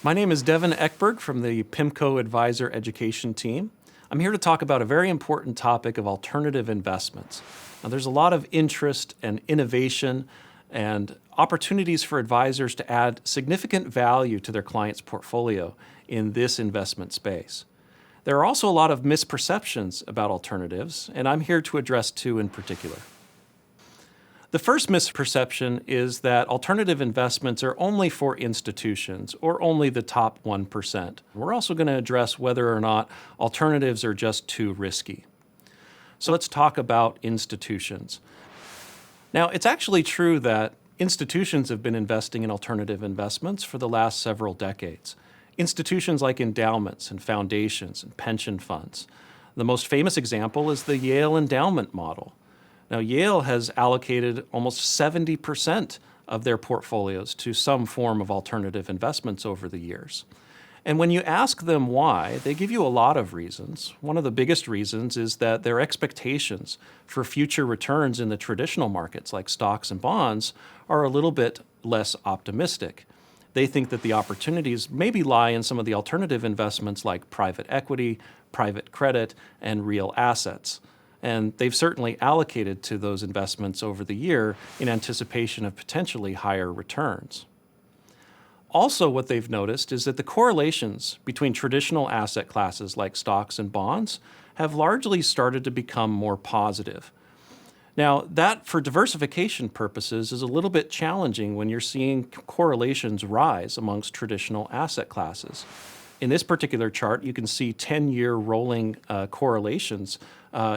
My name is Devin Eckberg from the PIMCO Advisor Education Team. I'm here to talk about a very important topic of alternative investments. Now, there's a lot of interest and innovation and opportunities for advisors to add significant value to their clients' portfolio in this investment space. There are also a lot of misperceptions about alternatives, and I'm here to address two in particular. The first misperception is that alternative investments are only for institutions or only the top 1%. We're also going to address whether or not alternatives are just too risky. So let's talk about institutions. Now, it's actually true that institutions have been investing in alternative investments for the last several decades. Institutions like endowments and foundations and pension funds. The most famous example is the Yale endowment model. Now, Yale has allocated almost 70% of their portfolios to some form of alternative investments over the years. And when you ask them why, they give you a lot of reasons. One of the biggest reasons is that their expectations for future returns in the traditional markets, like stocks and bonds, are a little bit less optimistic. They think that the opportunities maybe lie in some of the alternative investments like private equity, private credit, and real assets. And they've certainly allocated to those investments over the year in anticipation of potentially higher returns. Also, what they've noticed is that the correlations between traditional asset classes like stocks and bonds have largely started to become more positive. Now, that for diversification purposes is a little bit challenging when you're seeing correlations rise amongst traditional asset classes. In this particular chart, you can see 10-year rolling correlations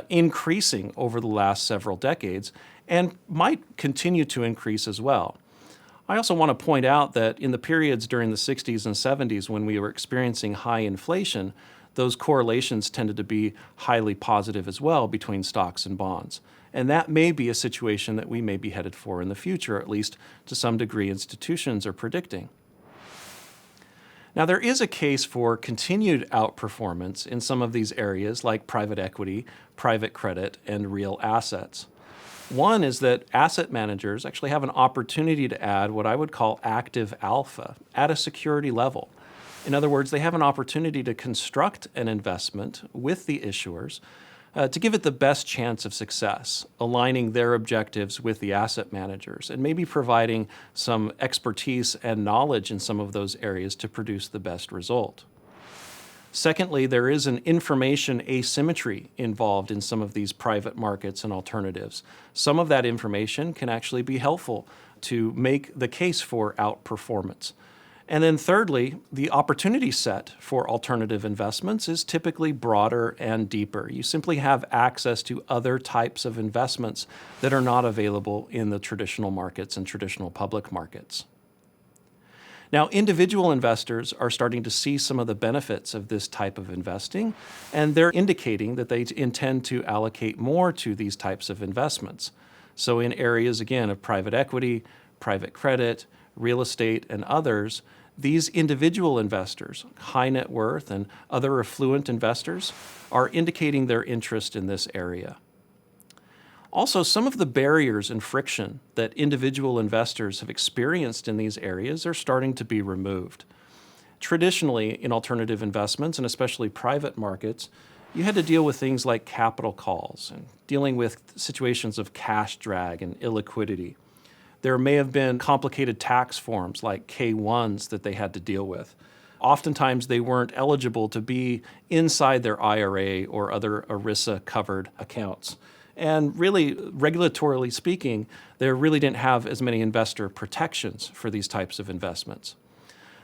increasing over the last several decades and might continue to increase as well. I also want to point out that in the periods during the 60s and 70s when we were experiencing high inflation, those correlations tended to be highly positive as well between stocks and bonds. And that may be a situation that we may be headed for in the future, at least to some degree institutions are predicting. Now, there is a case for continued outperformance in some of these areas like private equity, private credit, and real assets. One is that asset managers actually have an opportunity to add what I would call active alpha at a security level. In other words, they have an opportunity to construct an investment with the issuers to give it the best chance of success, aligning their objectives with the asset managers and maybe providing some expertise and knowledge in some of those areas to produce the best result. Secondly, there is an information asymmetry involved in some of these private markets and alternatives. Some of that information can actually be helpful to make the case for outperformance. And then thirdly, the opportunity set for alternative investments is typically broader and deeper. You simply have access to other types of investments that are not available in the traditional markets and traditional public markets. Now, individual investors are starting to see some of the benefits of this type of investing, and they're indicating that they intend to allocate more to these types of investments. So in areas, again, of private equity, private credit, real estate, and others, these individual investors, high net worth and other affluent investors, are indicating their interest in this area. Also, some of the barriers and friction that individual investors have experienced in these areas are starting to be removed. Traditionally, in alternative investments, and especially private markets, you had to deal with things like capital calls and dealing with situations of cash drag and illiquidity. There may have been complicated tax forms like K-1s that they had to deal with. Oftentimes, they weren't eligible to be inside their IRA or other ERISA-covered accounts. And really, regulatorily speaking, they really didn't have as many investor protections for these types of investments.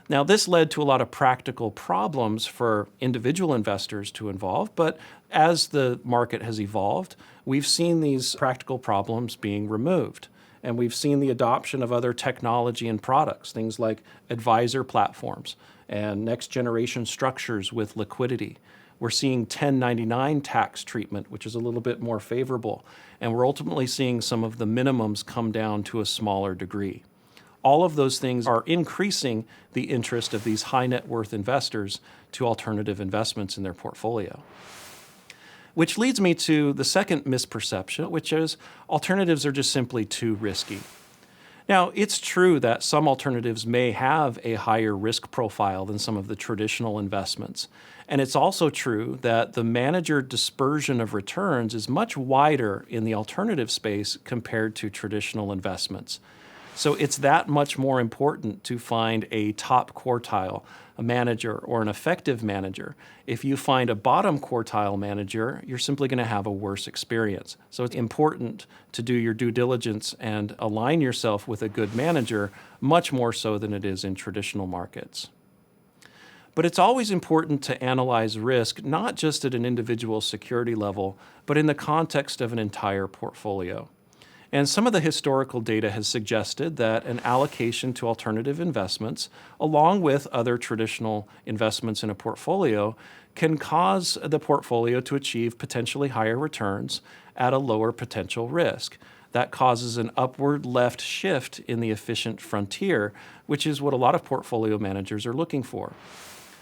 Now, this led to a lot of practical problems for individual investors to involve, but as the market has evolved, we've seen these practical problems being removed. And we've seen the adoption of other technology and products, things like advisor platforms and next generation structures with liquidity. We're seeing 1099 tax treatment, which is a little bit more favorable. And we're ultimately seeing some of the minimums come down to a smaller degree. All of those things are increasing the interest of these high net worth investors to alternative investments in their portfolio. Which leads me to the second misperception, which is alternatives are just simply too risky. Now, it's true that some alternatives may have a higher risk profile than some of the traditional investments. And it's also true that the manager dispersion of returns is much wider in the alternative space compared to traditional investments. So it's that much more important to find a top quartile, a manager, or an effective manager. If you find a bottom quartile manager, you're simply going to have a worse experience. So it's important to do your due diligence and align yourself with a good manager, much more so than it is in traditional markets. But it's always important to analyze risk, not just at an individual security level, but in the context of an entire portfolio. And some of the historical data has suggested that an allocation to alternative investments, along with other traditional investments in a portfolio, can cause the portfolio to achieve potentially higher returns at a lower potential risk. That causes an upward left shift in the efficient frontier, which is what a lot of portfolio managers are looking for.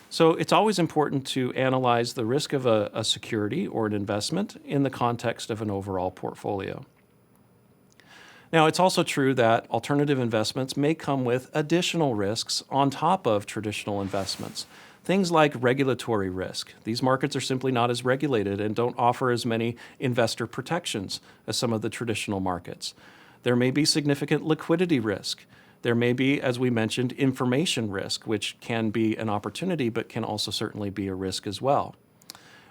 So it's always important to analyze the risk of a security or an investment in the context of an overall portfolio. Now, it's also true that alternative investments may come with additional risks on top of traditional investments. Things like regulatory risk. These markets are simply not as regulated and don't offer as many investor protections as some of the traditional markets. There may be significant liquidity risk. There may be, as we mentioned, information risk, which can be an opportunity but can also certainly be a risk as well.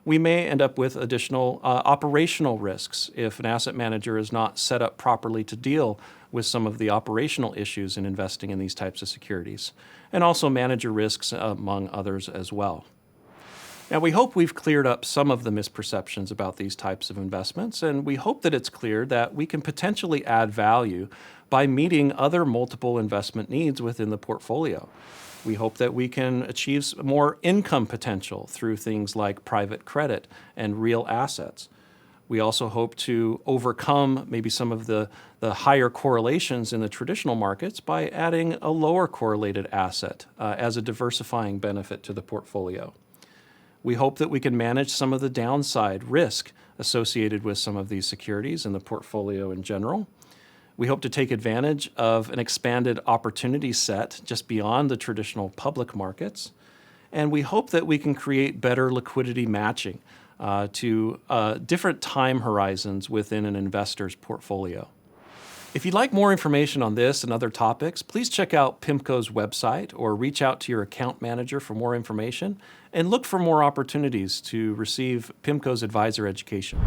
We may end up with additional operational risks if an asset manager is not set up properly to deal with some of the operational issues in investing in these types of securities, and also manager risks among others as well. Now, we hope we've cleared up some of the misperceptions about these types of investments, and we hope that it's clear that we can potentially add value by meeting other multiple investment needs within the portfolio. We hope that we can achieve more income potential through things like private credit and real assets. We also hope to overcome maybe some of the higher correlations in the traditional markets by adding a lower correlated asset as a diversifying benefit to the portfolio. We hope that we can manage some of the downside risk associated with some of these securities in the portfolio in general. We hope to take advantage of an expanded opportunity set just beyond the traditional public markets. And we hope that we can create better liquidity matching to different time horizons within an investor's portfolio. If you'd like more information on this and other topics, please check out PIMCO's website or reach out to your account manager for more information and look for more opportunities to receive PIMCO's advisor education.